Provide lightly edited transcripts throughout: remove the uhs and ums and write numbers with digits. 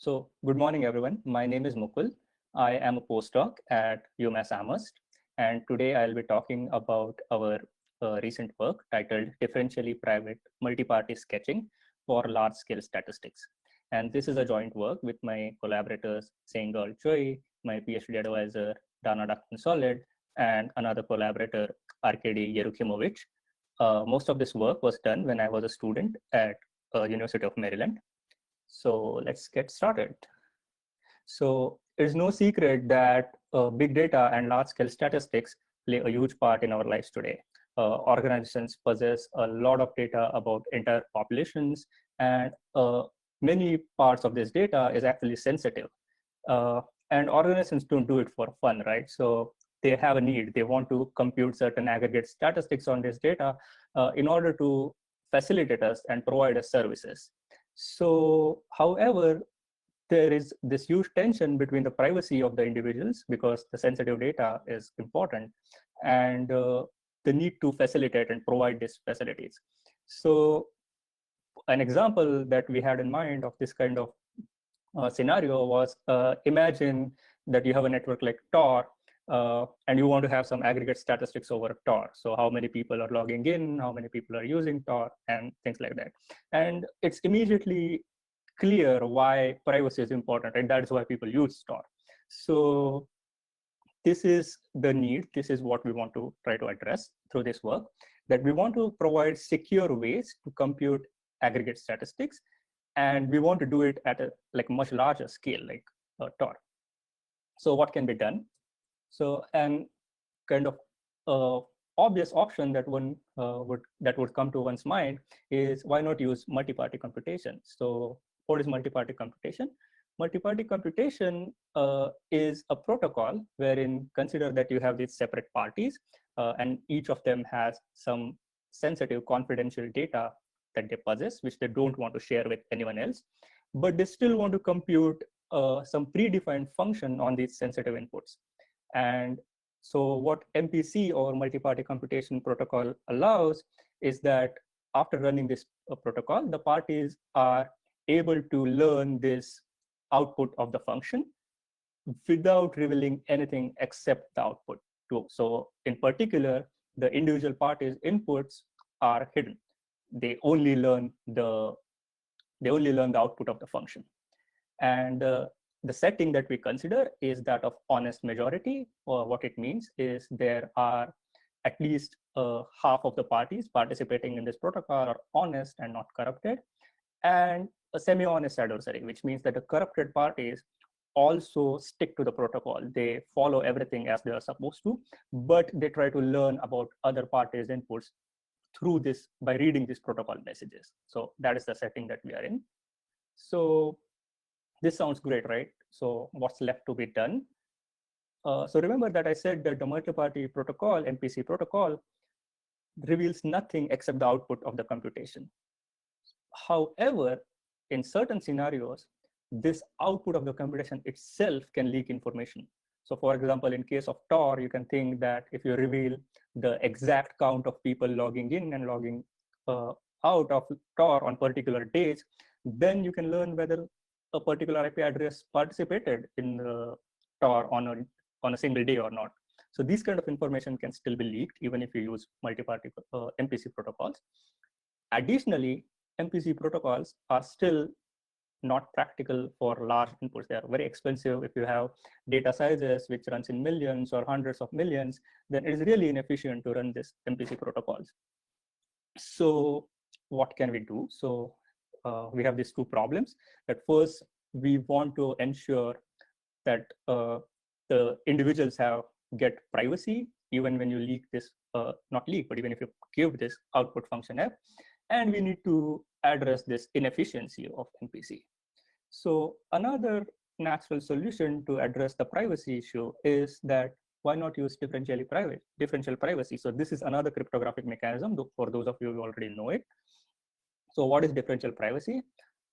So, good morning, everyone. My name is Mukul. I am a postdoc at UMass Amherst, and today I'll be talking about our recent work titled Differentially Private Multi-Party Sketching for Large-Scale Statistics. And this is a joint work with my collaborators, Sengal Choi, my PhD advisor, Dana Solid, and another collaborator, Arkady Yerukhimovich. Most of this work was done when I was a student at University of Maryland. So let's get started. So it's no secret that big data and large scale statistics play a huge part in our lives today. Organizations possess a lot of data about entire populations, and many parts of this data is actually sensitive. Uh, and organizations don't do it for fun, right? So they have a need. They want to compute certain aggregate statistics on this data in order to facilitate us and provide us services. So, however, there is this huge tension between the privacy of the individuals because the sensitive data is important and the need to facilitate and provide these facilities. So an example that we had in mind of this kind of scenario was imagine that you have a network like Tor and you want to have some aggregate statistics over Tor. So how many people are logging in, how many people are using Tor, and things like that. And it's immediately clear why privacy is important, and that is why people use Tor. So this is the need. This is what we want to try to address through this work, that we want to provide secure ways to compute aggregate statistics, and we want to do it at a much larger scale, like Tor. So what can be done? So an kind of obvious option that would come to one's mind is, why not use multi-party computation? So what is multi-party computation? Multi-party computation is a protocol wherein consider that you have these separate parties and each of them has some sensitive confidential data that they possess, which they don't want to share with anyone else, but they still want to compute some predefined function on these sensitive inputs. And so what MPC or multi-party computation protocol allows is that after running this protocol, the parties are able to learn this output of the function without revealing anything except the output too. So in particular, the individual parties' inputs are hidden. They only learn the output of the function. And the setting that we consider is that of honest majority, or what it means is there are at least half of the parties participating in this protocol are honest and not corrupted, and a semi-honest adversary, which means that the corrupted parties also stick to the protocol. They follow everything as they are supposed to, but they try to learn about other parties' inputs through this by reading these protocol messages. So that is the setting that we are in. So this sounds great, right? So what's left to be done? So remember that I said that the multi-party protocol, MPC protocol, reveals nothing except the output of the computation. However, in certain scenarios, this output of the computation itself can leak information. So for example, in case of Tor, you can think that if you reveal the exact count of people logging in and logging out of Tor on particular days, then you can learn whether a particular IP address participated in the Tor on a single day or not. So these kind of information can still be leaked even if you use multi-party MPC protocols. Additionally, MPC protocols are still not practical for large inputs. They are very expensive. If you have data sizes which runs in millions or hundreds of millions, then it is really inefficient to run this MPC protocols. So what can we do? So we have these two problems. That first, we want to ensure that the individuals get privacy even when you leak this, not leak, but even if you give this output function F, and we need to address this inefficiency of MPC. So another natural solution to address the privacy issue is that why not use differential privacy? So this is another cryptographic mechanism for those of you who already know it. So what is differential privacy?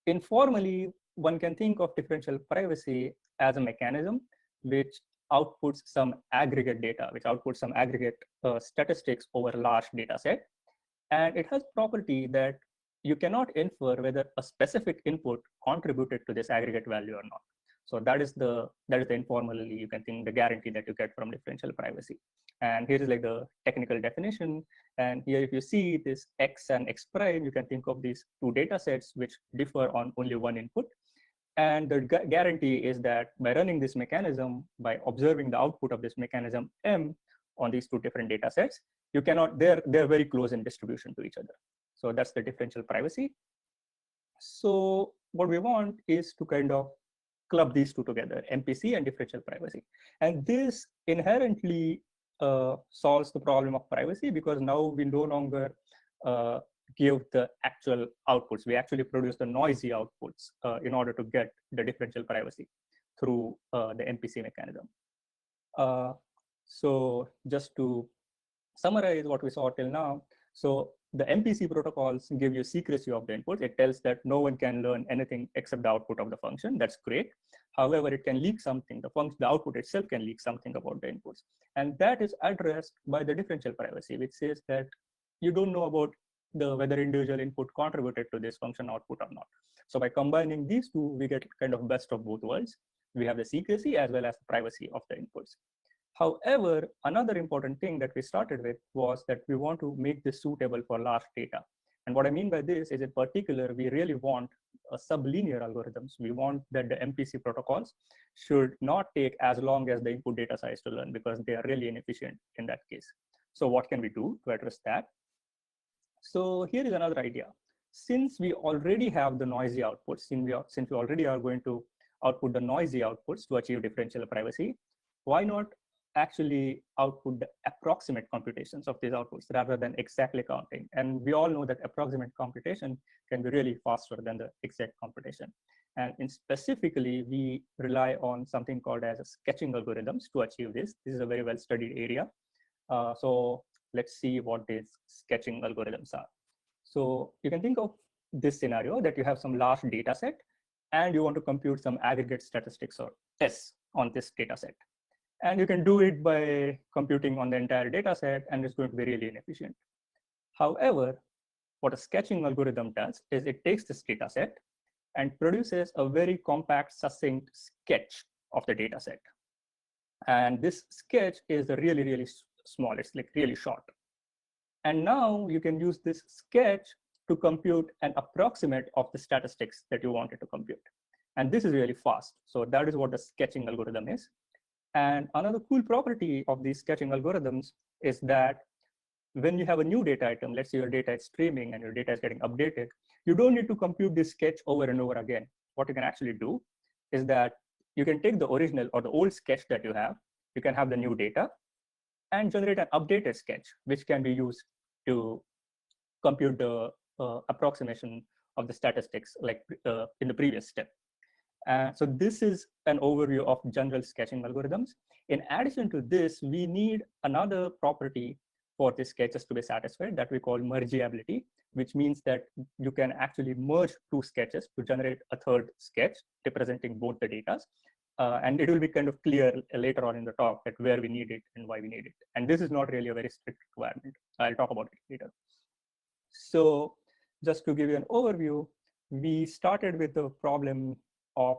Informally, one can think of differential privacy as a mechanism which outputs some aggregate data, which outputs some aggregate statistics over a large data set. And it has property that you cannot infer whether a specific input contributed to this aggregate value or not. So that is the informally, you can think, the guarantee that you get from differential privacy. And here is like the technical definition. And here, if you see this X and X prime, you can think of these two data sets which differ on only one input. And the guarantee is that by running this mechanism, by observing the output of this mechanism M on these two different data sets, you cannot, they're very close in distribution to each other. So that's the differential privacy. So what we want is to kind of club these two together, MPC and differential privacy. And this inherently solves the problem of privacy, because now we no longer give the actual outputs. We actually produce the noisy outputs in order to get the differential privacy through the MPC mechanism. So just to summarize what we saw till now, so the MPC protocols give you secrecy of the input. It tells that no one can learn anything except the output of the function. That's great. However, it can leak something. The output itself can leak something about the inputs. And that is addressed by the differential privacy, which says that you don't know about whether individual input contributed to this function output or not. So by combining these two, we get kind of best of both worlds. We have the secrecy as well as the privacy of the inputs. However, another important thing that we started with was that we want to make this suitable for large data. And what I mean by this is, in particular, we really want sublinear algorithms. We want that the MPC protocols should not take as long as the input data size to learn, because they are really inefficient in that case. So what can we do to address that? So here is another idea. Since we already have the noisy outputs, since we already are going to output the noisy outputs to achieve differential privacy, why not actually output the approximate computations of these outputs rather than exactly counting? And we all know that approximate computation can be really faster than the exact computation. And specifically, we rely on something called as sketching algorithms to achieve this. This is a very well-studied area. So let's see what these sketching algorithms are. So you can think of this scenario that you have some large data set and you want to compute some aggregate statistics or tests on this data set. And you can do it by computing on the entire data set, and it's going to be really inefficient. However, what a sketching algorithm does is it takes this data set and produces a very compact, succinct sketch of the data set. And this sketch is really, really small. It's like really short. And now you can use this sketch to compute an approximate of the statistics that you wanted to compute. And this is really fast. So that is what the sketching algorithm is. And another cool property of these sketching algorithms is that when you have a new data item, let's say your data is streaming and your data is getting updated, you don't need to compute this sketch over and over again. What you can actually do is that you can take the original or the old sketch that you can have the new data and generate an updated sketch, which can be used to compute the approximation of the statistics like in the previous step. So this is an overview of general sketching algorithms. In addition to this, we need another property for the sketches to be satisfied that we call mergeability, which means that you can actually merge two sketches to generate a third sketch representing both the data. And it will be kind of clear later on in the talk that where we need it and why we need it. And this is not really a very strict requirement. I'll talk about it later. So just to give you an overview, we started with the problem of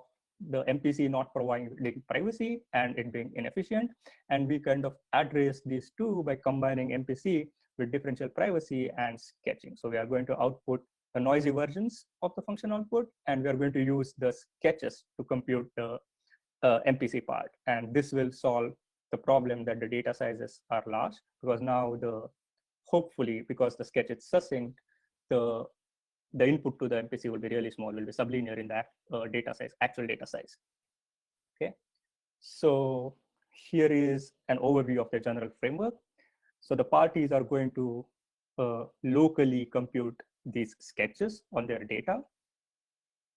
the MPC not providing privacy and it being inefficient. And we kind of address these two by combining MPC with differential privacy and sketching. So we are going to output the noisy versions of the function output, and we are going to use the sketches to compute the MPC part. And this will solve the problem that the data sizes are large, because now hopefully, because the sketch is succinct, the input to the MPC will be really small, will be sublinear in that data size, actual data size. Okay, so here is an overview of the general framework. So the parties are going to locally compute these sketches on their data.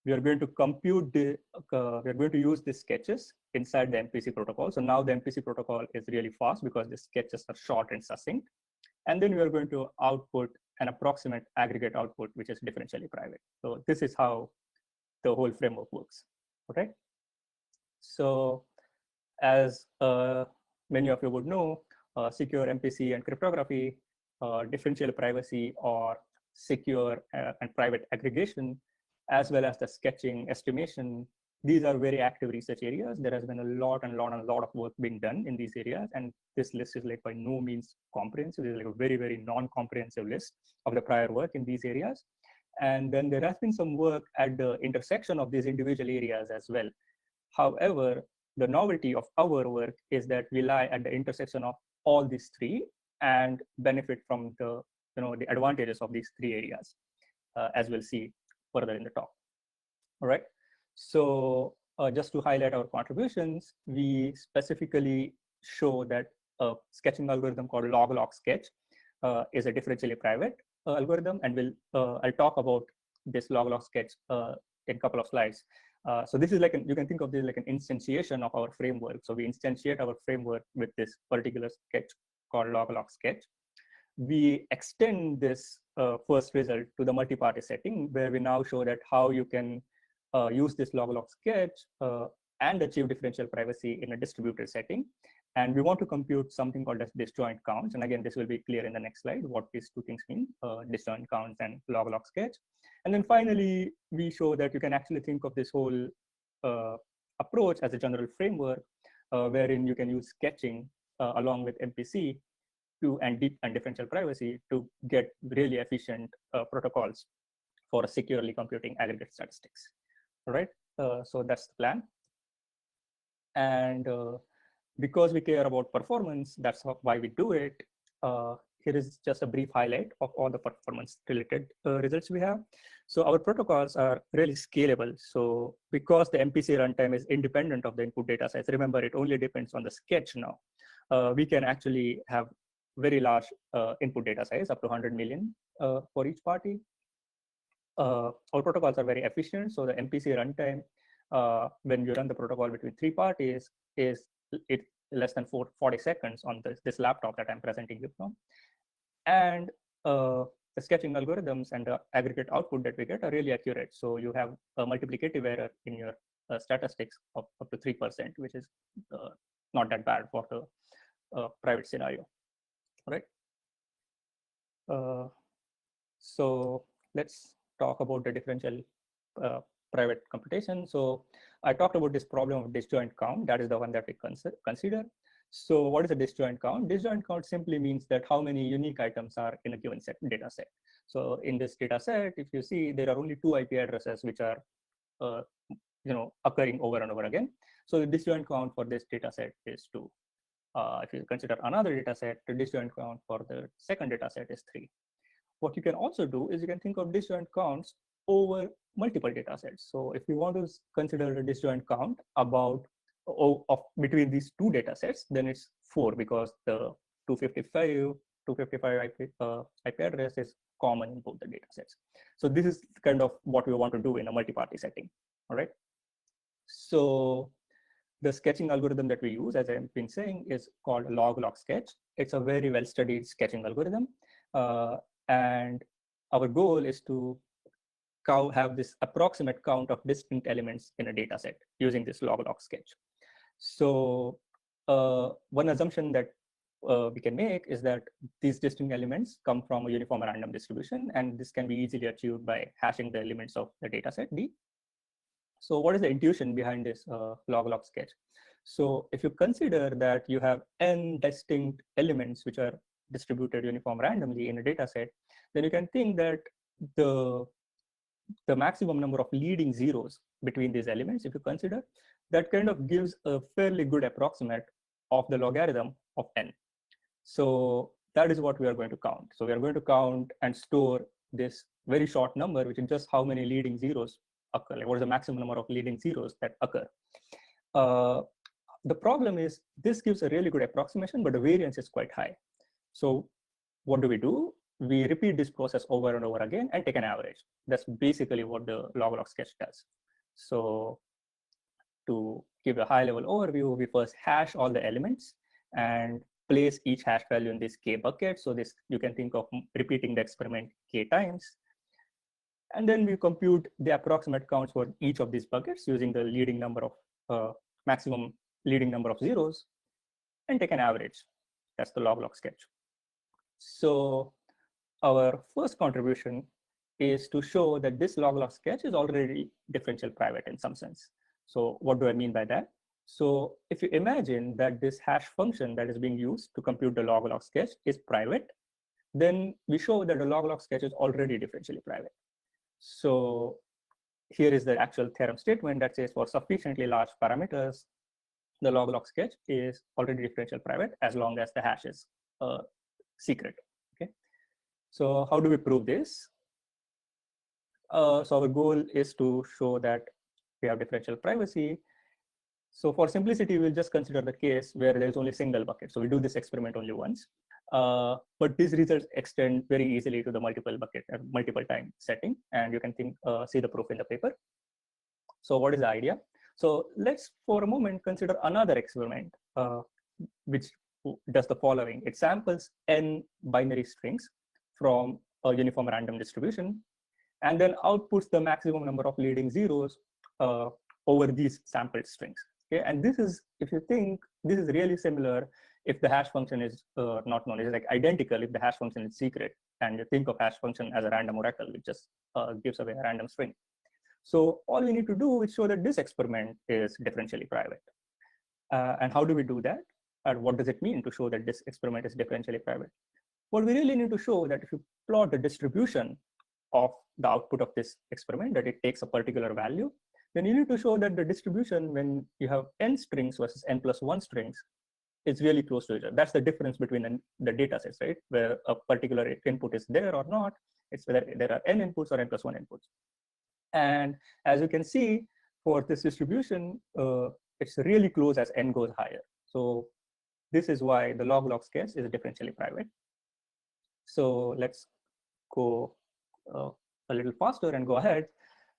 We are going to compute we are going to use these sketches inside the MPC protocol. So now the MPC protocol is really fast because the sketches are short and succinct. And then we are going to output an approximate aggregate output, which is differentially private. So this is how the whole framework works. Okay. So as many of you would know, secure MPC and cryptography, differential privacy, or secure and private aggregation, as well as the sketching, estimation. These are very active research areas. There has been a lot of work being done in these areas. And this list is like by no means comprehensive. It's like a very, very non-comprehensive list of the prior work in these areas. And then there has been some work at the intersection of these individual areas as well. However, the novelty of our work is that we lie at the intersection of all these three and benefit from the, the advantages of these three areas, as we'll see further in the talk. All right. So just to highlight our contributions, we specifically show that a sketching algorithm called log-log sketch is a differentially private algorithm, and I'll talk about this log-log sketch in a couple of slides. So this is like you can think of this like an instantiation of our framework. So we instantiate our framework with this particular sketch called log-log sketch. We extend this first result to the multi-party setting, where we now show that how you can use this log-log sketch and achieve differential privacy in a distributed setting. And we want to compute something called as disjoint counts. And again, this will be clear in the next slide, what these two things mean, disjoint counts and log-log sketch. And then finally, we show that you can actually think of this whole approach as a general framework, wherein you can use sketching along with MPC and deep and differential privacy to get really efficient protocols for securely computing aggregate statistics. All right, so that's the plan. And because we care about performance, that's why we do it. Here is just a brief highlight of all the performance related results we have. So our protocols are really scalable. So because the MPC runtime is independent of the input data size, remember it only depends on the sketch now. We can actually have very large input data size, up to 100 million for each party. Our protocols are very efficient. So the MPC runtime, when you run the protocol between three parties, is less than 40 seconds on this laptop that I'm presenting you from. And the sketching algorithms and the aggregate output that we get are really accurate. So you have a multiplicative error in your statistics of up to 3%, which is not that bad for the private scenario. All right. So let's talk about the differential private computation. So I talked about this problem of disjoint count. That is the one that we consider. So what is a disjoint count? Disjoint count simply means that how many unique items are in a given data set. So in this data set, if you see, there are only 2 IP addresses which are occurring over and over again. So the disjoint count for this data set is 2. If you consider another data set, the disjoint count for the second data set is 3. What you can also do is you can think of disjoint counts over multiple data sets. So if you want to consider a disjoint count between these 2 data sets, then it's 4, because the 255 IP address is common in both the data sets. So this is kind of what we want to do in a multi-party setting. All right. So the sketching algorithm that we use, as I've been saying, is called log-log sketch. It's a very well-studied sketching algorithm. And our goal is to have this approximate count of distinct elements in a data set using this log-log sketch. So one assumption that we can make is that these distinct elements come from a uniform random distribution, and this can be easily achieved by hashing the elements of the data set D. So what is the intuition behind this log-log sketch? So if you consider that you have n distinct elements which are distributed uniform randomly in a data set, then you can think that the maximum number of leading zeros between these elements, if you consider, that kind of gives a fairly good approximate of the logarithm of n. So that is what we are going to count. So we are going to count and store this very short number, which is just how many leading zeros occur, like what is the maximum number of leading zeros that occur. The problem is this gives a really good approximation, but the variance is quite high. So what do? We repeat this process over and over again and take an average. That's basically what the log-log sketch does. So to give a high-level overview, we first hash all the elements and place each hash value in this k bucket. So this, you can think of repeating the experiment k times. And then we compute the approximate counts for each of these buckets using the leading number of maximum leading number of zeros and take an average. That's the log-log sketch. So our first contribution is to show that this log-log sketch is already differential private in some sense. So what do I mean by that? So if you imagine that this hash function that is being used to compute the log-log sketch is private, then we show that the log-log sketch is already differentially private. So here is the actual theorem statement that says for sufficiently large parameters, the log-log sketch is already differential private as long as the hash is secret. Okay. So how do we prove this? So our goal is to show that we have differential privacy. So for simplicity, we'll just consider the case where there's only a single bucket. So we do this experiment only once. But these results extend very easily to the multiple bucket, multiple time setting. And you can see the proof in the paper. So what is the idea? So let's for a moment consider another experiment, which does the following. It samples n binary strings from a uniform random distribution, and then outputs the maximum number of leading zeros over these sampled strings. Okay, and this is, if you think, this is really similar if the hash function is not known. It's like identical if the hash function is secret, and you think of hash function as a random oracle, which just gives away a random string. So all we need to do is show that this experiment is differentially private. And how do we do that? And what does it mean to show that this experiment is differentially private? What we really need to show that if you plot the distribution of the output of this experiment, that it takes a particular value, then you need to show that the distribution when you have n strings versus n plus 1 strings is really close to each other. That's the difference between the data sets, right? Where a particular input is there or not. It's whether there are n inputs or n plus 1 inputs. And as you can see, for this distribution, it's really close as n goes higher. So this is why the log-log sketch is differentially private. So let's go a little faster and go ahead.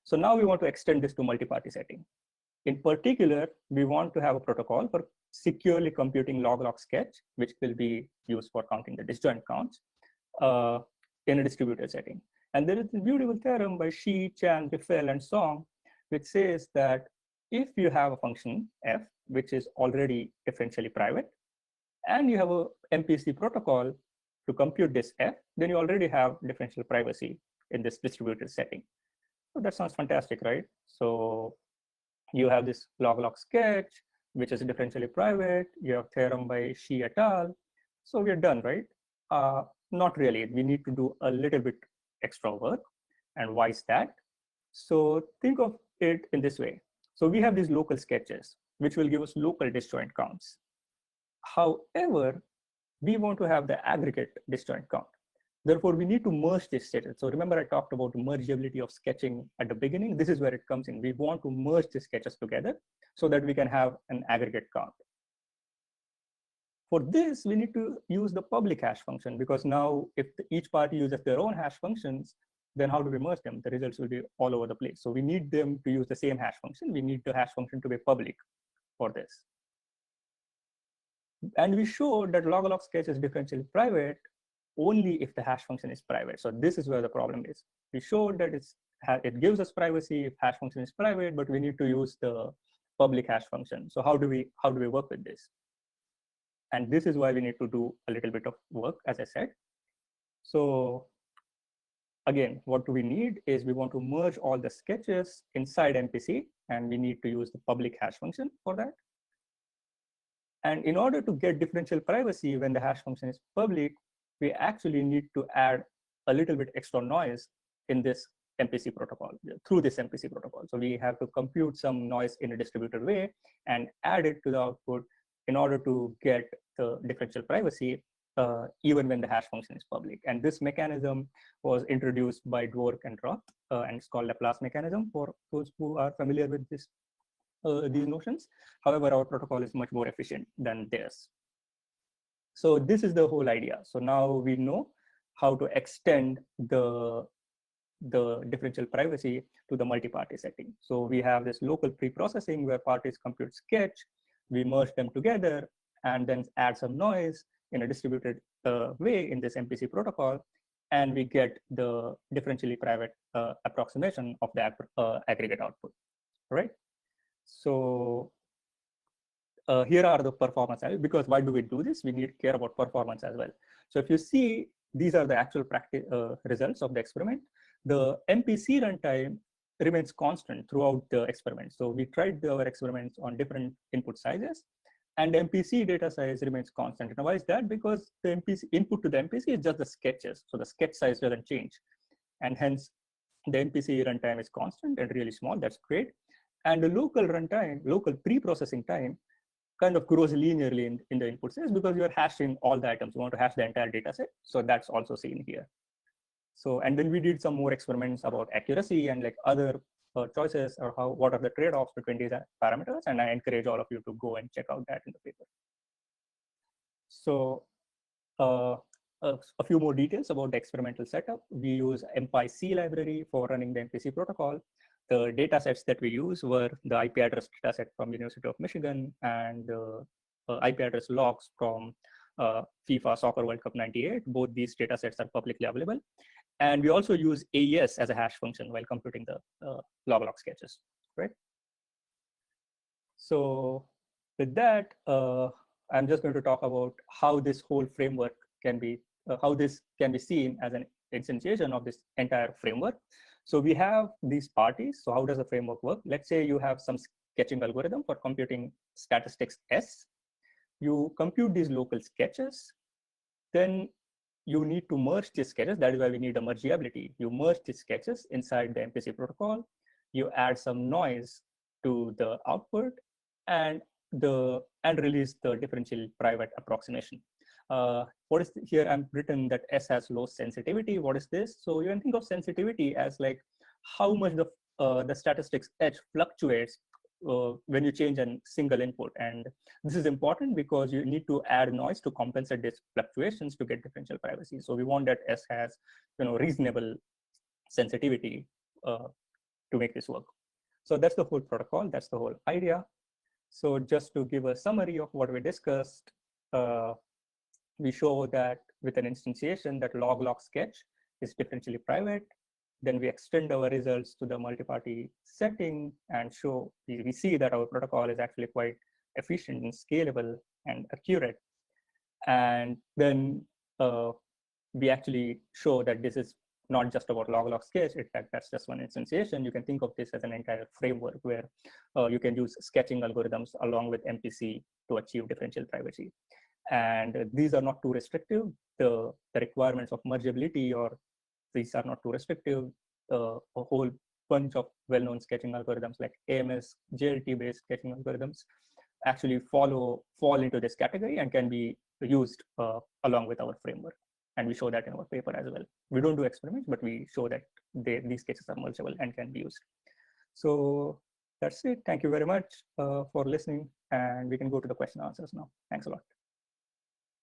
So now we want to extend this to multi-party setting. In particular, we want to have a protocol for securely computing log-log sketch, which will be used for counting the disjoint counts in a distributed setting. And there is a beautiful theorem by Shi, Chan, Riffel, and Song, which says that if you have a function f, which is already differentially private, and you have a MPC protocol to compute this f, then you already have differential privacy in this distributed setting. So that sounds fantastic, right? So you have this log-log sketch, which is differentially private. You have theorem by Shi et al. So we're done, right? Not really. We need to do a little bit extra work. And why is that? So think of it in this way. So we have these local sketches, which will give us local disjoint counts. However, we want to have the aggregate disjoint count. Therefore, we need to merge this sketches. So remember I talked about mergeability of sketching at the beginning. This is where it comes in. We want to merge the sketches together so that we can have an aggregate count. For this, we need to use the public hash function, because now if each party uses their own hash functions, then how do we merge them? The results will be all over the place. So we need them to use the same hash function. We need the hash function to be public for this. And we show that log-log sketch is differentially private only if the hash function is private. So this is where the problem is. We showed that it gives us privacy if hash function is private, but we need to use the public hash function. So how do we work with this? And this is why we need to do a little bit of work, as I said. So again, what do we need is we want to merge all the sketches inside MPC, and we need to use the public hash function for that. And in order to get differential privacy when the hash function is public, we actually need to add a little bit extra noise in this MPC protocol, through this MPC protocol. So we have to compute some noise in a distributed way and add it to the output in order to get the differential privacy even when the hash function is public. And this mechanism was introduced by Dwork and Roth, and it's called Laplace mechanism for those who are familiar with this, these notions. However, our protocol is much more efficient than theirs. So this is the whole idea. So now we know how to extend the differential privacy to the multi-party setting. So we have this local pre-processing where parties compute sketch, we merge them together, and then add some noise in a distributed way in this MPC protocol, and we get the differentially private approximation of the aggregate output, right? So here are the performance, because why do we do this? We need to care about performance as well. So if you see these are the actual practice results of the experiment. The MPC runtime remains constant throughout the experiment. So we tried our experiments on different input sizes, and the MPC data size remains constant. Now, why is that? Because the MPC input to the MPC is just the sketches. So the sketch size doesn't change. And hence, the MPC runtime is constant and really small. That's great. And the local runtime, local pre-processing time, kind of grows linearly in the input size because you're hashing all the items. You want to hash the entire data set. So that's also seen here. So, and then we did some more experiments about accuracy and like other choices or what are the trade-offs between these parameters. And I encourage all of you to go and check out that in the paper. So a few more details about the experimental setup. We use MPyC library for running the MPC protocol. The data sets that we use were the IP address data set from University of Michigan and the IP address logs from FIFA Soccer World Cup 98. Both these data sets are publicly available. And we also use AES as a hash function while computing the log sketches, right? So with that, I'm just going to talk about how this whole framework can be, how this can be seen as an instantiation of this entire framework. So we have these parties. So how does the framework work? Let's say you have some sketching algorithm for computing statistics S. You compute these local sketches. Then you need to merge these sketches. That is why we need a mergeability. You merge these sketches inside the MPC protocol. You add some noise to the output and release the differential private approximation. What is here? I'm written that S has low sensitivity. What is this? So you can think of sensitivity as like how much the statistics H fluctuates when you change a single input. And this is important because you need to add noise to compensate these fluctuations to get differential privacy. So we want that S has reasonable sensitivity to make this work. So that's the whole protocol. That's the whole idea. So just to give a summary of what we discussed, we show that with an instantiation that log sketch is differentially private. Then we extend our results to the multi-party setting and show, we see that our protocol is actually quite efficient and scalable and accurate. And then we actually show that this is not just about log sketch. In fact, that's just one instantiation. You can think of this as an entire framework where you can use sketching algorithms along with MPC to achieve differential privacy. And these are not too restrictive. The requirements of mergeability or these are not too restrictive. A whole bunch of well-known sketching algorithms like AMS, JLT-based sketching algorithms actually fall into this category and can be used along with our framework. And we show that in our paper as well. We don't do experiments, but we show that these cases are mergeable and can be used. So that's it. Thank you very much for listening. And we can go to the question and answers now. Thanks a lot.